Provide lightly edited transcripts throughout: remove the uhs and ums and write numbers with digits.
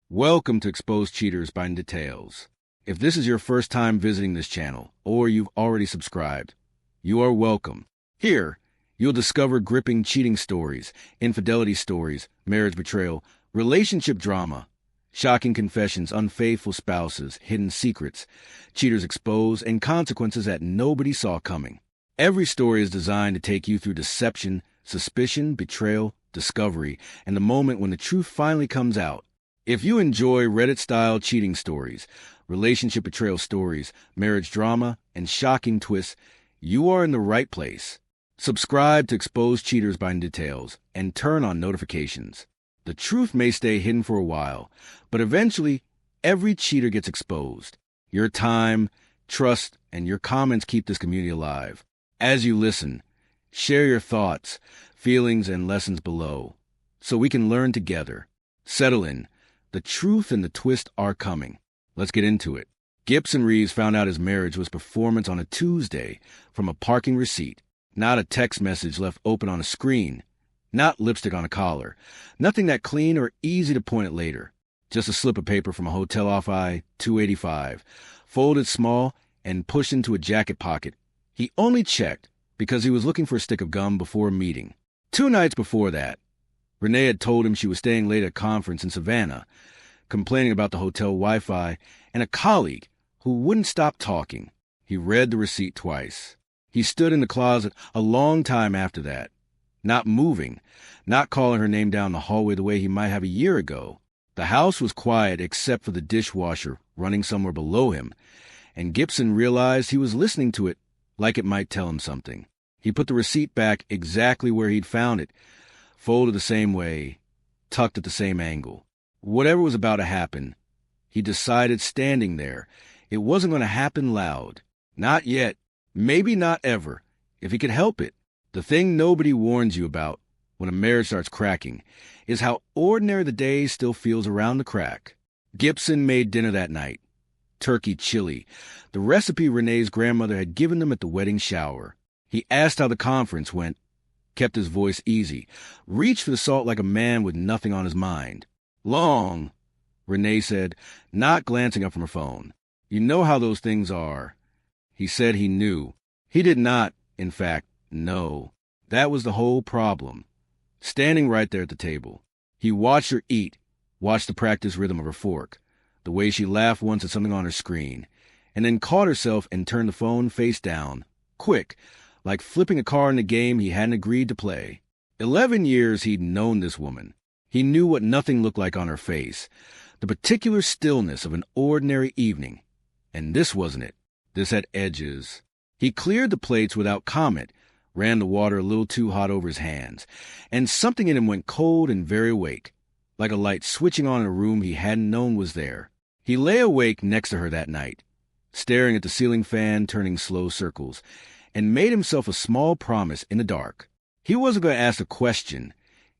Welcome to Expose Cheaters by Details. If this is your first time visiting this channel, or you've already subscribed, you are welcome. Here, you'll discover gripping cheating stories, infidelity stories, marriage betrayal, relationship drama, shocking confessions, unfaithful spouses, hidden secrets, cheaters exposed, and consequences that nobody saw coming. Every story is designed to take you through deception, suspicion, betrayal, discovery, and the moment when the truth finally comes out. If you enjoy Reddit-style cheating stories, relationship betrayal stories, marriage drama, and shocking twists, you are in the right place. Subscribe to Expose Cheaters by Details and turn on notifications. The truth may stay hidden for a while, but eventually, every cheater gets exposed. Your time, trust, and your comments keep this community alive. As you listen, share your thoughts, feelings, and lessons below, so we can learn together. Settle in. The truth and the twist are coming. Let's get into it. Gibson Reeves found out his marriage was performance on a Tuesday from a parking receipt, not a text message left open on a screen, not lipstick on a collar, nothing that clean or easy to point at later, just a slip of paper from a hotel off I-285, folded small and pushed into a jacket pocket. He only checked because he was looking for a stick of gum before a meeting. 2 nights before that, Renee had told him she was staying late at a conference in Savannah, complaining about the hotel Wi-Fi, and a colleague who wouldn't stop talking. He read the receipt twice. He stood in the closet a long time after that, not moving, not calling her name down the hallway the way he might have a year ago. The house was quiet except for the dishwasher running somewhere below him, and Gibson realized he was listening to it like it might tell him something. He put the receipt back exactly where he'd found it, folded the same way, tucked at the same angle. Whatever was about to happen, he decided standing there, it wasn't going to happen loud. Not yet. Maybe not ever, if he could help it. The thing nobody warns you about when a marriage starts cracking is how ordinary the day still feels around the crack. Gibson made dinner that night. Turkey chili, the recipe Renee's grandmother had given them at the wedding shower. He asked how the conference went, kept his voice easy, reached for the salt like a man with nothing on his mind. Long, Renee said, not glancing up from her phone. You know how those things are. He said he knew. He did not, in fact, know. That was the whole problem. Standing right there at the table, he watched her eat, watched the practiced rhythm of her fork, the way she laughed once at something on her screen, and then caught herself and turned the phone face down, quick, like flipping a card in a game he hadn't agreed to play. 11 years he'd known this woman. He knew what nothing looked like on her face, the particular stillness of an ordinary evening. And this wasn't it. This had edges. He cleared the plates without comment, ran the water a little too hot over his hands, and something in him went cold and very awake, like a light switching on in a room he hadn't known was there. He lay awake next to her that night, staring at the ceiling fan turning slow circles, and made himself a small promise in the dark. He wasn't going to ask a question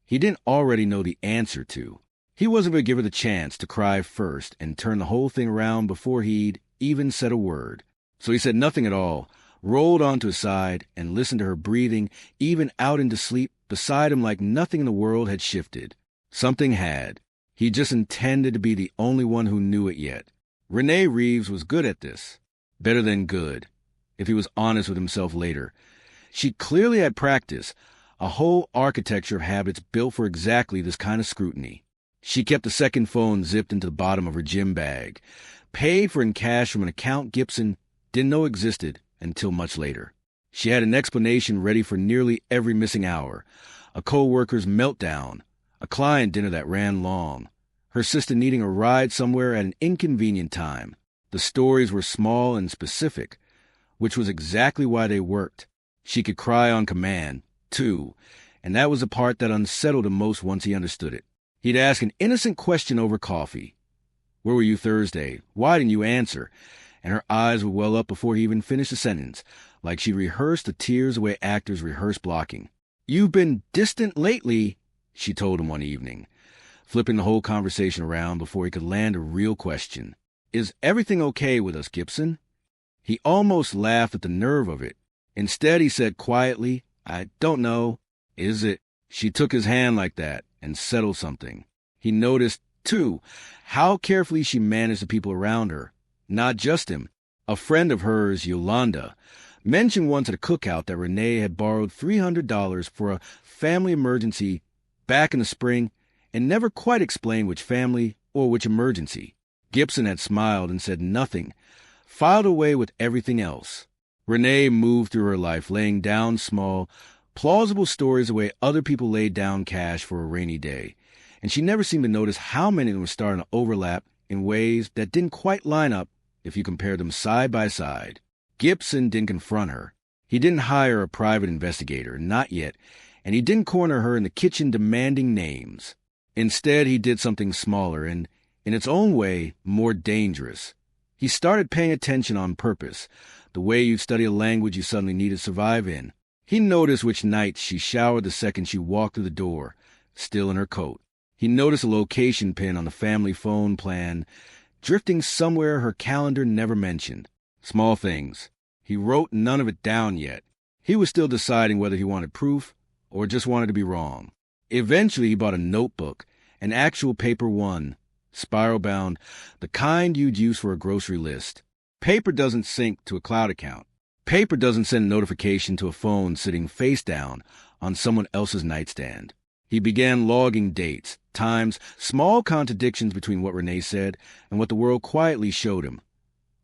he didn't already know the answer to. He wasn't going to give her the chance to cry first and turn the whole thing around before he'd even said a word. So he said nothing at all, rolled onto his side, and listened to her breathing, even out into sleep beside him like nothing in the world had shifted. Something had. He just intended to be the only one who knew it yet. Renee Reeves was good at this. Better than good, if he was honest with himself later. She clearly had practice, a whole architecture of habits built for exactly this kind of scrutiny. She kept the second phone zipped into the bottom of her gym bag, paid for in cash from an account Gibson didn't know existed until much later. She had an explanation ready for nearly every missing hour, a co-worker's meltdown, a client dinner that ran long, her sister needing a ride somewhere at an inconvenient time. The stories were small and specific, which was exactly why they worked. She could cry on command, too, and that was the part that unsettled him most once he understood it. He'd ask an innocent question over coffee. Where were you Thursday? Why didn't you answer? And her eyes would well up before he even finished the sentence, like she rehearsed the tears the way actors rehearse blocking. You've been distant lately, she told him one evening, flipping the whole conversation around before he could land a real question. Is everything okay with us, Gibson? He almost laughed at the nerve of it. Instead, he said quietly, I don't know. Is it? She took his hand like that and settled something. He noticed 2. How carefully she managed the people around her, not just him. A friend of hers, Yolanda, mentioned once at a cookout that Renee had borrowed $300 for a family emergency back in the spring and never quite explained which family or which emergency. Gibson had smiled and said nothing, filed away with everything else. Renee moved through her life laying down small, plausible stories the way other people laid down cash for a rainy day, and she never seemed to notice how many of them were starting to overlap in ways that didn't quite line up if you compared them side by side. Gibson didn't confront her. He didn't hire a private investigator, not yet, and he didn't corner her in the kitchen demanding names. Instead, he did something smaller and, in its own way, more dangerous. He started paying attention on purpose, the way you'd study a language you suddenly need to survive in. He noticed which nights she showered the second she walked through the door, still in her coat. He noticed a location pin on the family phone plan, drifting somewhere her calendar never mentioned. Small things. He wrote none of it down yet. He was still deciding whether he wanted proof or just wanted to be wrong. Eventually, he bought a notebook, an actual paper one, spiral-bound, the kind you'd use for a grocery list. Paper doesn't sync to a cloud account. Paper doesn't send a notification to a phone sitting face down on someone else's nightstand. He began logging dates, times, small contradictions between what Renee said and what the world quietly showed him.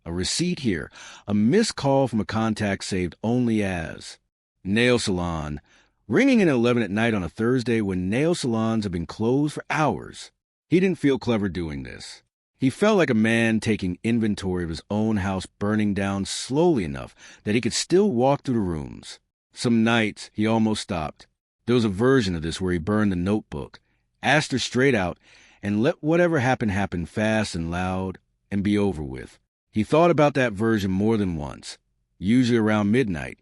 A receipt here, a missed call from a contact saved only as nail salon, ringing in at 11 at night on a Thursday when nail salons have been closed for hours. He didn't feel clever doing this. He felt like a man taking inventory of his own house burning down slowly enough that he could still walk through the rooms. Some nights he almost stopped. There was a version of this where he burned the notebook, asked her straight out, and let whatever happened happen fast and loud and be over with. He thought about that version more than once, usually around midnight,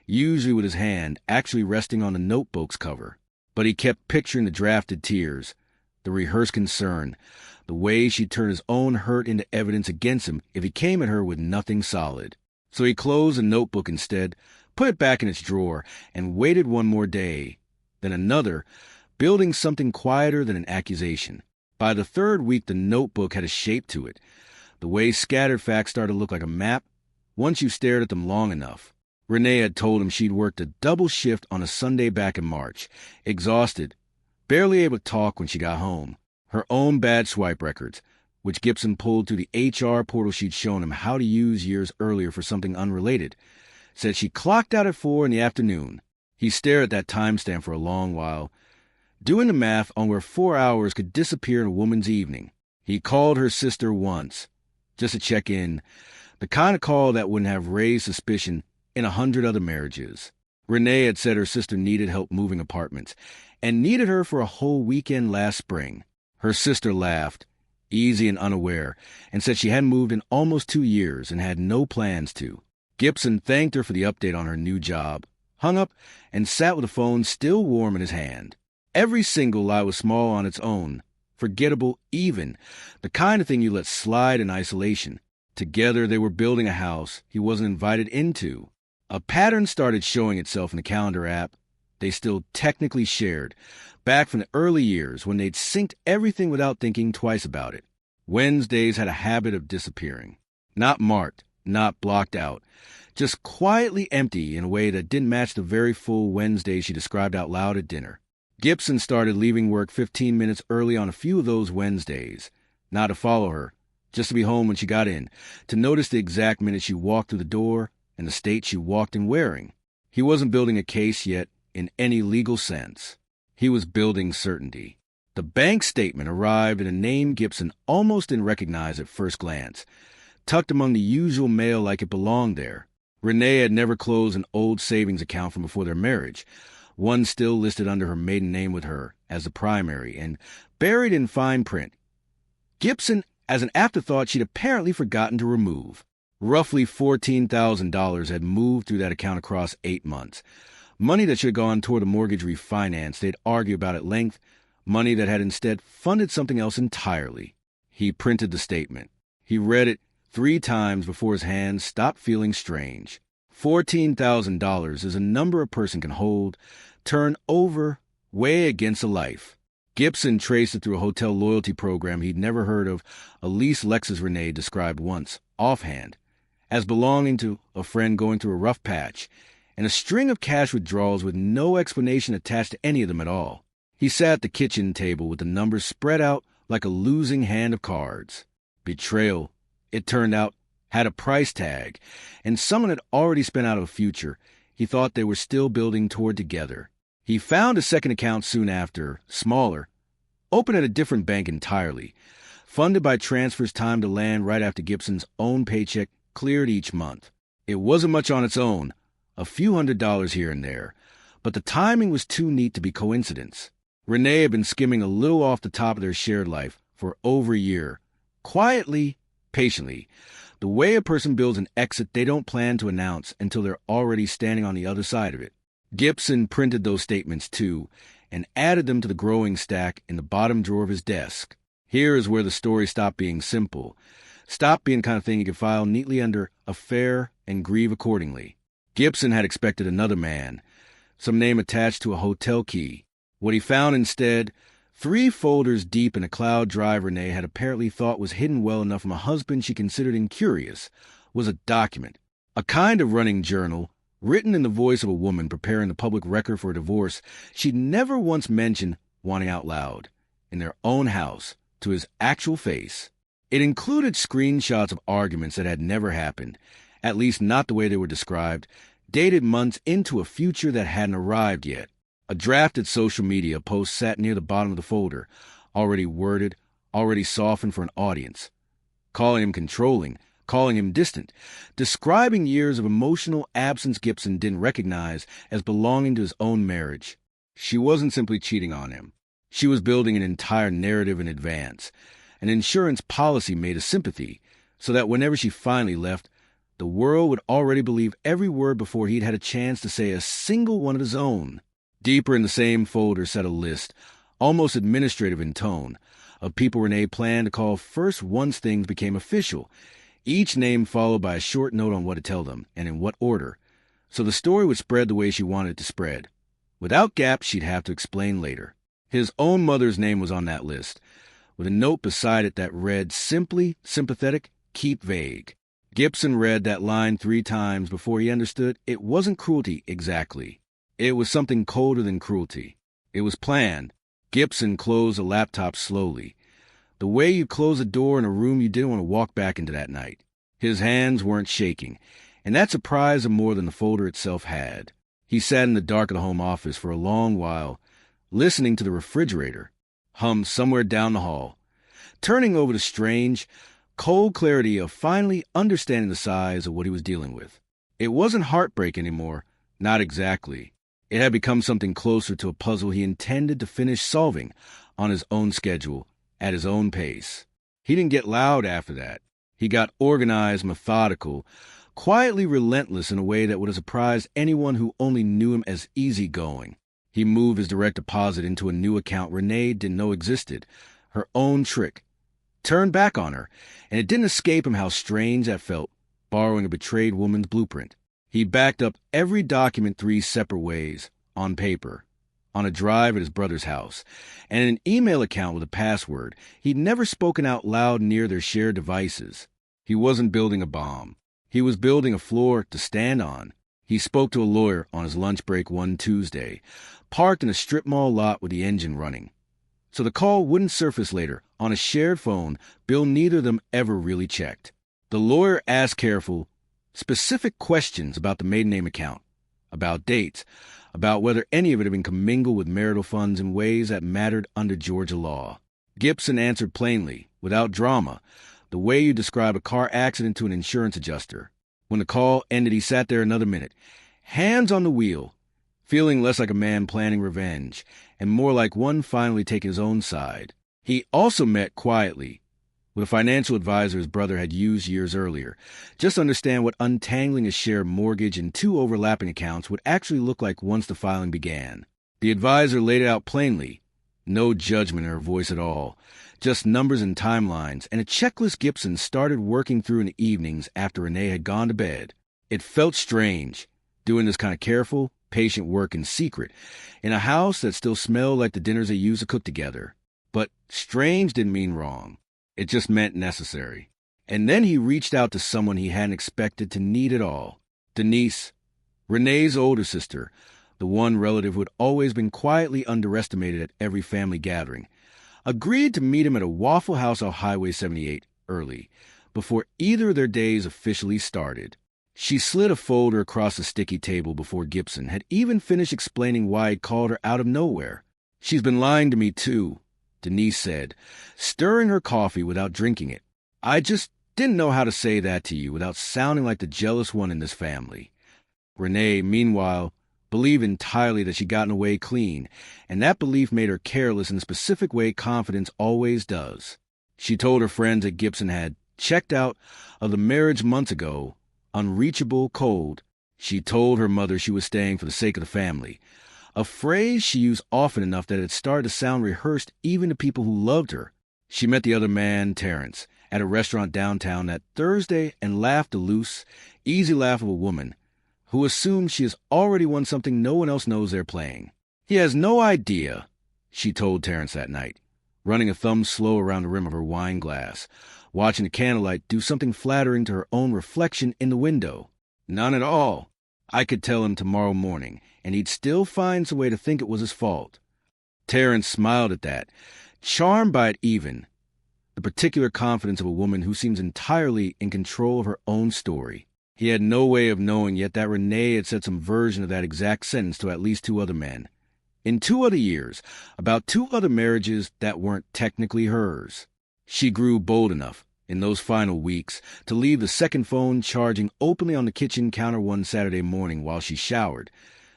usually with his hand actually resting on the notebook's cover. But he kept picturing the drafted tears, the rehearsed concern, the way she'd turn his own hurt into evidence against him if he came at her with nothing solid. So he closed the notebook instead, put it back in its drawer, and waited one more day, then another, building something quieter than an accusation. By the third week, the notebook had a shape to it, the way scattered facts started to look like a map once you stared at them long enough. Renee had told him she'd worked a double shift on a Sunday back in March, exhausted, barely able to talk when she got home. Her own bad swipe records, which Gibson pulled through the HR portal she'd shown him how to use years earlier for something unrelated, said she clocked out at 4 in the afternoon. He stared at that timestamp for a long while, doing the math on where 4 hours could disappear in a woman's evening. He called her sister once, just to check in, the kind of call that wouldn't have raised suspicion in 100 other marriages. Renee had said her sister needed help moving apartments, and needed her for a whole weekend last spring. Her sister laughed, easy and unaware, and said she hadn't moved in almost 2 years and had no plans to. Gibson thanked her for the update on her new job, hung up, and sat with the phone still warm in his hand. Every single lie was small on its own, forgettable even, the kind of thing you let slide in isolation. Together they were building a house he wasn't invited into. A pattern started showing itself in the calendar app they still technically shared, back from the early years when they'd synced everything without thinking twice about it. Wednesdays had a habit of disappearing. Not marked, not blocked out, just quietly empty in a way that didn't match the very full Wednesday she described out loud at dinner. Gibson started leaving work 15 minutes early on a few of those Wednesdays, not to follow her, just to be home when she got in, to notice the exact minute she walked through the door and the state she walked in wearing. He wasn't building a case yet in any legal sense. He was building certainty. The bank statement arrived in a name Gibson almost didn't recognize at first glance, tucked among the usual mail like it belonged there. Renee had never closed an old savings account from before their marriage, one still listed under her maiden name with her as the primary and buried in fine print. Gibson, as an afterthought, she'd apparently forgotten to remove. Roughly $14,000 had moved through that account across 8 months. Money that should have gone toward a mortgage refinance they'd argue about at length, money that had instead funded something else entirely. He printed the statement. He read it 3 times before his hands stopped feeling strange. $14,000 is a number a person can hold, turn over, weigh against a life. Gibson traced it through a hotel loyalty program he'd never heard of. A lease Lexus Renee described once, offhand, as belonging to a friend going through a rough patch, and a string of cash withdrawals with no explanation attached to any of them at all. He sat at the kitchen table with the numbers spread out like a losing hand of cards. Betrayal, it turned out, had a price tag, and someone had already spent out of a future he thought they were still building toward together. He found a second account soon after, smaller, open at a different bank entirely, funded by transfers timed to land right after Gibson's own paycheck cleared each month. It wasn't much on its own, a few $100s here and there, but the timing was too neat to be coincidence. Renee had been skimming a little off the top of their shared life for over a year, quietly, patiently, the way a person builds an exit they don't plan to announce until they're already standing on the other side of it. Gibson printed those statements, too, and added them to the growing stack in the bottom drawer of his desk. Here is where the story stopped being simple, stopped being the kind of thing you could file neatly under affair and grieve accordingly. Gibson had expected another man, some name attached to a hotel key. What he found instead, 3 folders deep in a cloud drive Renee had apparently thought was hidden well enough from a husband she considered incurious, was a document, a kind of running journal, written in the voice of a woman preparing the public record for a divorce she'd never once mentioned wanting out loud, in their own house, to his actual face. It included screenshots of arguments that had never happened, at least not the way they were described, dated months into a future that hadn't arrived yet. A drafted social media post sat near the bottom of the folder, already worded, already softened for an audience, calling him controlling, calling him distant, describing years of emotional absence Gibson didn't recognize as belonging to his own marriage. She wasn't simply cheating on him. She was building an entire narrative in advance, an insurance policy made of sympathy, so that whenever she finally left, the world would already believe every word before he'd had a chance to say a single one of his own. Deeper in the same folder sat a list, almost administrative in tone, of people Renee planned to call first once things became official, each name followed by a short note on what to tell them, and in what order, so the story would spread the way she wanted it to spread. Without gaps she'd have to explain later. His own mother's name was on that list, with a note beside it that read, simply sympathetic, keep vague. Gibson read that line 3 times before he understood it wasn't cruelty exactly. It was something colder than cruelty. It was planned. Gibson closed the laptop slowly, the way you close a door in a room you didn't want to walk back into that night. His hands weren't shaking, and that surprised him more than the folder itself had. He sat in the dark of the home office for a long while, listening to the refrigerator hum somewhere down the hall, turning over the strange, cold clarity of finally understanding the size of what he was dealing with. It wasn't heartbreak anymore, not exactly. It had become something closer to a puzzle he intended to finish solving on his own schedule, at his own pace. He didn't get loud after that. He got organized, methodical, quietly relentless in a way that would have surprised anyone who only knew him as easygoing. He moved his direct deposit into a new account Renee didn't know existed, her own trick. Turned back on her, and it didn't escape him how strange that felt, borrowing a betrayed woman's blueprint. He backed up every document 3 separate ways, on paper, on a drive at his brother's house, and in an email account with a password he'd never spoken out loud near their shared devices. He wasn't building a bomb. He was building a floor to stand on. He spoke to a lawyer on his lunch break one Tuesday, parked in a strip mall lot with the engine running. So the call wouldn't surface later on a shared phone bill neither of them ever really checked. The lawyer asked careful, specific questions about the maiden name account, about dates, about whether any of it had been commingled with marital funds in ways that mattered under Georgia law. Gibson answered plainly, without drama, the way you describe a car accident to an insurance adjuster. When the call ended, he sat there another minute, hands on the wheel, feeling less like a man planning revenge, and more like one finally taking his own side. He also met quietly with a financial advisor his brother had used years earlier, just to understand what untangling a shared mortgage in 2 overlapping accounts would actually look like once the filing began. The advisor laid it out plainly, no judgment in her voice at all, just numbers and timelines, and a checklist Gibson started working through in the evenings after Renee had gone to bed. It felt strange, doing this kind of careful, patient work in secret, in a house that still smelled like the dinners they used to cook together. But strange didn't mean wrong. It just meant necessary. And then he reached out to someone he hadn't expected to need it all. Denise, Renee's older sister, the one relative who had always been quietly underestimated at every family gathering, agreed to meet him at a Waffle House on Highway 78 early, before either of their days officially started. She slid a folder across the sticky table before Gibson had even finished explaining why he'd called her out of nowhere. "She's been lying to me, too," Denise said, stirring her coffee without drinking it. "I just didn't know how to say that to you without sounding like the jealous one in this family." Renee, meanwhile, believed entirely that she'd gotten away clean, and that belief made her careless in the specific way confidence always does. She told her friends that Gibson had checked out of the marriage months ago, unreachable, cold. She told her mother she was staying for the sake of the family, a phrase she used often enough that it started to sound rehearsed even to people who loved her. She met the other man, Terrence, at a restaurant downtown that Thursday and laughed a loose, easy laugh of a woman who assumes she has already won something no one else knows they're playing. "He has no idea," she told Terrence that night, running a thumb slow around the rim of her wine glass, watching the candlelight do something flattering to her own reflection in the window. "None at all. I could tell him tomorrow morning, and he'd still find some way to think it was his fault." Terrence smiled at that, charmed by it even, the particular confidence of a woman who seems entirely in control of her own story. He had no way of knowing yet that Renee had said some version of that exact sentence to at least 2 other men. In 2 other years, about 2 other marriages that weren't technically hers. She grew bold enough, in those final weeks, to leave the second phone charging openly on the kitchen counter one Saturday morning while she showered,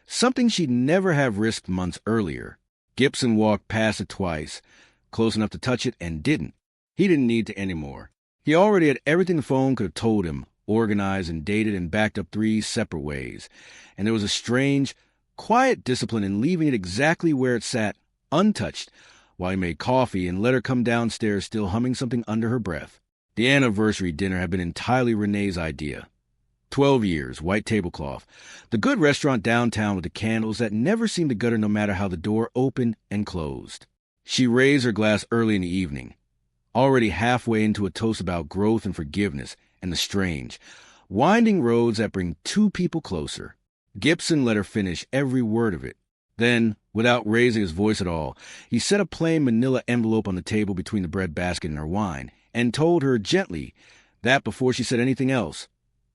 something she'd never have risked months earlier. Gibson walked past it twice, close enough to touch it, and didn't. He didn't need to anymore. He already had everything the phone could have told him, organized and dated and backed up 3 separate ways, and there was a strange, quiet discipline in leaving it exactly where it sat, untouched, while he made coffee and let her come downstairs still humming something under her breath. The anniversary dinner had been entirely Renee's idea. 12 years, white tablecloth, the good restaurant downtown with the candles that never seemed to gutter no matter how the door opened and closed. She raised her glass early in the evening, already halfway into a toast about growth and forgiveness and the strange, winding roads that bring 2 people closer. Gibson let her finish every word of it. Then, without raising his voice at all, he set a plain manila envelope on the table between the bread basket and her wine, and told her gently that before she said anything else,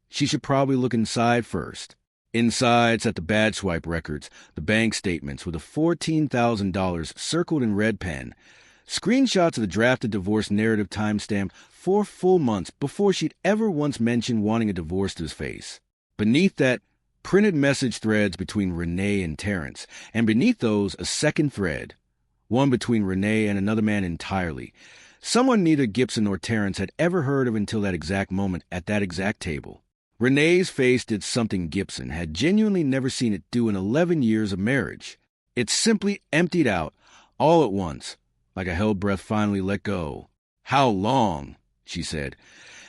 she should probably look inside first. Inside sat the badge swipe records, the bank statements with the $14,000 circled in red pen, screenshots of the drafted divorce narrative timestamped 4 full months before she'd ever once mentioned wanting a divorce to his face. Beneath that, printed message threads between Renee and Terrence, and beneath those a second thread, one between Renee and another man entirely, someone neither Gibson nor Terrence had ever heard of until that exact moment at that exact table. Renee's face did something Gibson had genuinely never seen it do in 11 years of marriage. It simply emptied out, all at once, like a held breath finally let go. "How long?" she said.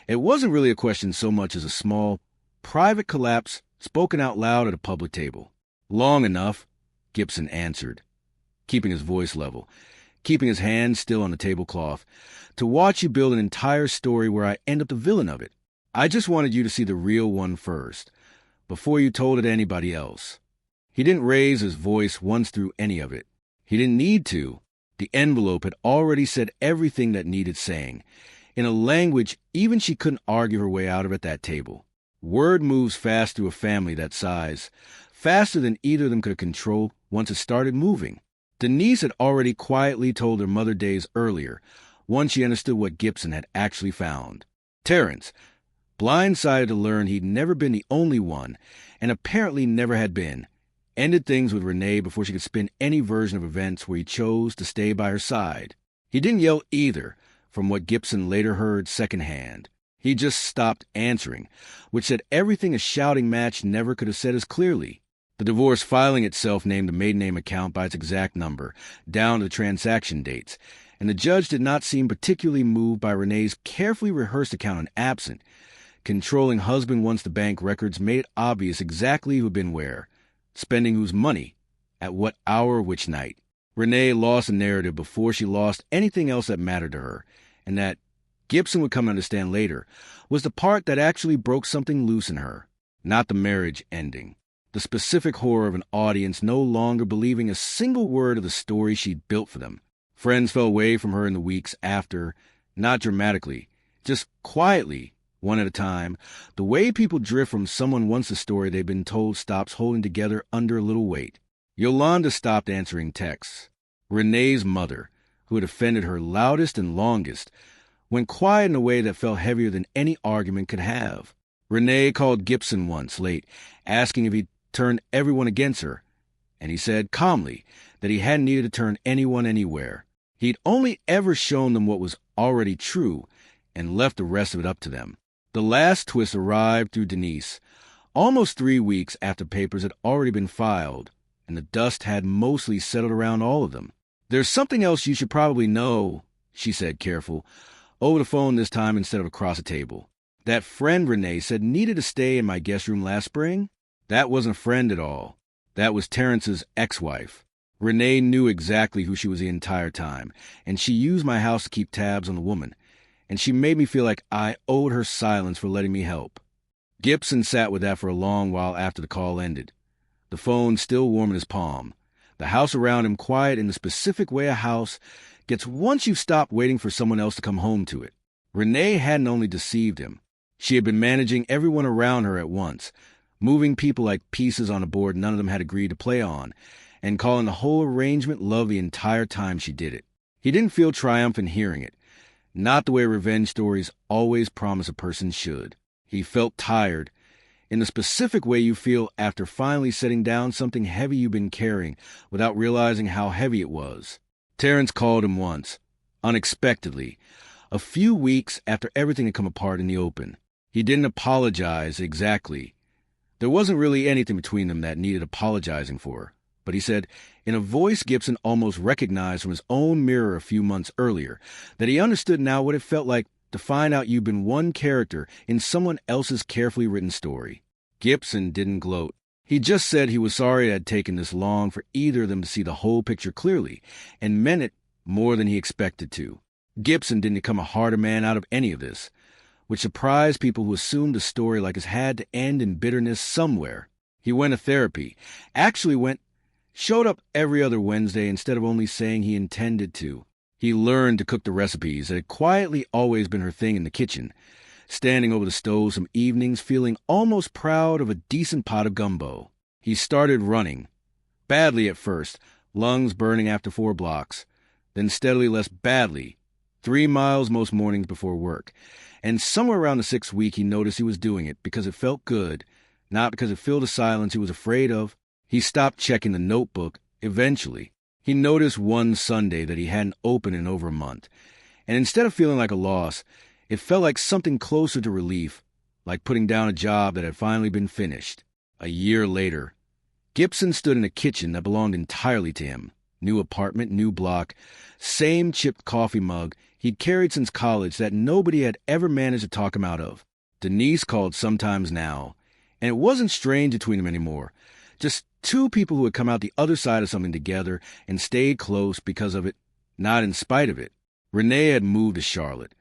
It wasn't really a question so much as a small, private collapse spoken out loud at a public table. "Long enough," Gibson answered, keeping his voice level, keeping his hands still on the tablecloth, "to watch you build an entire story where I end up the villain of it. I just wanted you to see the real one first, before you told it to anybody else." He didn't raise his voice once through any of it. He didn't need to. The envelope had already said everything that needed saying, in a language even she couldn't argue her way out of at that table. Word moves fast through a family that size, faster than either of them could control once it started moving. Denise had already quietly told her mother days earlier, once she understood what Gibson had actually found. Terrence, blindsided to learn he'd never been the only one, and apparently never had been, ended things with Renee before she could spin any version of events where he chose to stay by her side. He didn't yell either, from what Gibson later heard secondhand. He just stopped answering, which said everything a shouting match never could have said as clearly. The divorce filing itself named the maiden name account by its exact number, down to the transaction dates, and the judge did not seem particularly moved by Renee's carefully rehearsed account on absent. Controlling husband once the bank records made it obvious exactly who had been where. spending whose money, at what hour, which night. Renee lost a narrative before she lost anything else that mattered to her, and that, Gibson would come to understand later, was the part that actually broke something loose in her, not the marriage ending. The specific horror of an audience no longer believing a single word of the story she'd built for them. Friends fell away from her in the weeks after, not dramatically, just quietly, one at a time, the way people drift from someone once the story they've been told stops holding together under a little weight. Yolanda stopped answering texts. Renee's mother, who had offended her loudest and longest, went quiet in a way that felt heavier than any argument could have. Renee called Gibson once late, asking if he'd turned everyone against her, and he said calmly that he hadn't needed to turn anyone anywhere. He'd only ever shown them what was already true and left the rest of it up to them. The last twist arrived through Denise, almost 3 weeks after papers had already been filed, and the dust had mostly settled around all of them. "There's something else you should probably know," she said, careful, over the phone this time instead of across a table. "That friend Renee said needed to stay in my guest room last spring? That wasn't a friend at all. That was Terrence's ex-wife. Renee knew exactly who she was the entire time, and she used my house to keep tabs on the woman, and she made me feel like I owed her silence for letting me help." Gibson sat with that for a long while after the call ended, the phone still warm in his palm, the house around him quiet in the specific way a house gets once you've stopped waiting for someone else to come home to it. Renee hadn't only deceived him. She had been managing everyone around her at once, moving people like pieces on a board none of them had agreed to play on, and calling the whole arrangement love the entire time she did it. He didn't feel triumphant hearing it, not the way revenge stories always promise a person should. He felt tired, in the specific way you feel after finally setting down something heavy you've been carrying without realizing how heavy it was. Terrence called him once, unexpectedly, a few weeks after everything had come apart in the open. He didn't apologize exactly. There wasn't really anything between them that needed apologizing for, but he said, in a voice Gibson almost recognized from his own mirror a few months earlier, that he understood now what it felt like to find out you'd been one character in someone else's carefully written story. Gibson didn't gloat. He just said he was sorry it had taken this long for either of them to see the whole picture clearly, and meant it more than he expected to. Gibson didn't become a harder man out of any of this, which surprised people who assumed the story like it had to end in bitterness somewhere. He went to therapy, showed up every other Wednesday instead of only saying he intended to. He learned to cook the recipes that had quietly always been her thing in the kitchen, standing over the stove some evenings feeling almost proud of a decent pot of gumbo. He started running, badly at first, lungs burning after 4 blocks, then steadily less badly, 3 miles most mornings before work, and somewhere around the 6th week he noticed he was doing it because it felt good, not because it filled a silence he was afraid of. He stopped checking the notebook, eventually. He noticed one Sunday that he hadn't opened in over a month, and instead of feeling like a loss, it felt like something closer to relief, like putting down a job that had finally been finished. A year later, Gibson stood in a kitchen that belonged entirely to him. New apartment, new block, same chipped coffee mug he'd carried since college that nobody had ever managed to talk him out of. Denise called sometimes now, and it wasn't strange between them anymore. Just 2 people who had come out the other side of something together and stayed close because of it, not in spite of it. Renee had moved to Charlotte,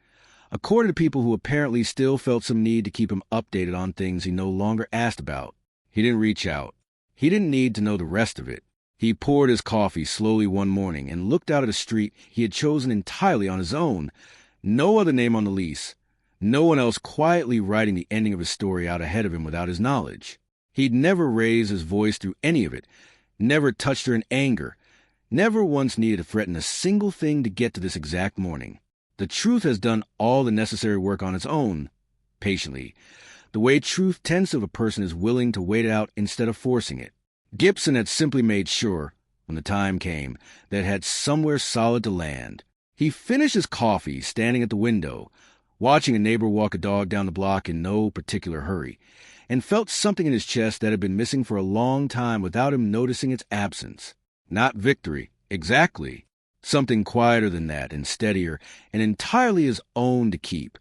according to people who apparently still felt some need to keep him updated on things he no longer asked about. He didn't reach out. He didn't need to know the rest of it. He poured his coffee slowly one morning and looked out at a street he had chosen entirely on his own, no other name on the lease, no one else quietly writing the ending of his story out ahead of him without his knowledge. He'd never raised his voice through any of it, never touched her in anger, never once needed to threaten a single thing to get to this exact morning. The truth has done all the necessary work on its own, patiently, the way truth tends to if a person is willing to wait it out instead of forcing it. Gibson had simply made sure, when the time came, that it had somewhere solid to land. He finished his coffee standing at the window, watching a neighbor walk a dog down the block in no particular hurry, and felt something in his chest that had been missing for a long time without him noticing its absence. Not victory, exactly. Something quieter than that and steadier and entirely his own to keep.